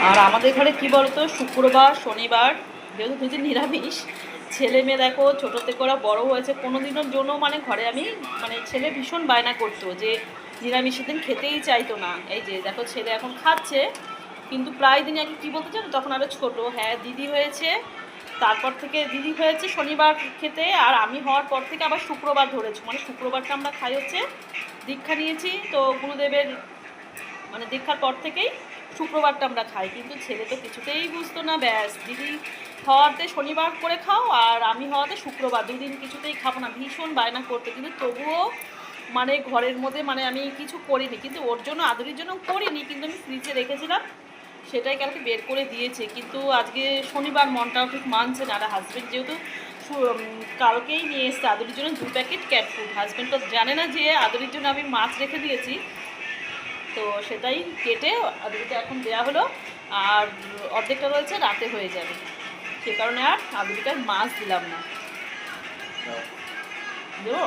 আর আমাদের ঘরে কি বলতো, শুক্রবার শনিবার যেহেতু দুদিন নিরামিষ, ছেলে মেয়ে দেখো ছোটো থেকে ওরা বড়ো হয়েছে, কোনো দিনের জন্য মানে ঘরে আমি মানে ছেলে ভীষণ বায়না করতো যে নিরামিষের দিন খেতেই চাইতো না। এই যে দেখো ছেলে এখন খাচ্ছে, কিন্তু প্রায় দিনই আগে কী বলতে চান, তখন আরও ছোটো, হ্যাঁ দিদি হয়েছে, তারপর থেকে দিদি হয়েছে শনিবার খেতে, আর আমি হওয়ার পর থেকে আবার শুক্রবার ধরেছি, মানে শুক্রবারটা আমরা খাই হচ্ছে দীক্ষা নিয়েছি তো গুরুদেবের, মানে দীক্ষার পর থেকেই শুক্রবারটা আমরা খাই। কিন্তু ছেলে তো কিছুতেই বুঝতো না, ব্যাস দিদি হওয়াতে শনিবার করে খাও আর আমি হওয়াতে শুক্রবার, দুদিন কিছুতেই খাবো না, ভীষণ বায়না করতো। কিন্তু তবুও মানে ঘরের মধ্যে মানে আমি কিছু করিনি, কিন্তু ওর জন্য আদরির জন্য করিনি, কিন্তু আমি ফ্রিজে রেখেছিলাম, সেটাই কালকে বের করে দিয়েছে। কিন্তু আজকে শনিবার মনটাও ঠিক মানছে না, আর হাজব্যান্ড যেহেতু কালকেই নিয়ে এসছে আদরির জন্য 2 প্যাকেট ক্যাট ফুড, হাজব্যান্ড তো জানে না যে আদরির জন্য আমি মাছ রেখে দিয়েছি, তো সেটাই কেটে আদুরিতে এখন দেওয়া হলো। আর অর্ধেকটা রয়েছে, রাতে হয়ে যাবে, সে কারণে আর আদুরিটার মাছ দিলাম না। দেবো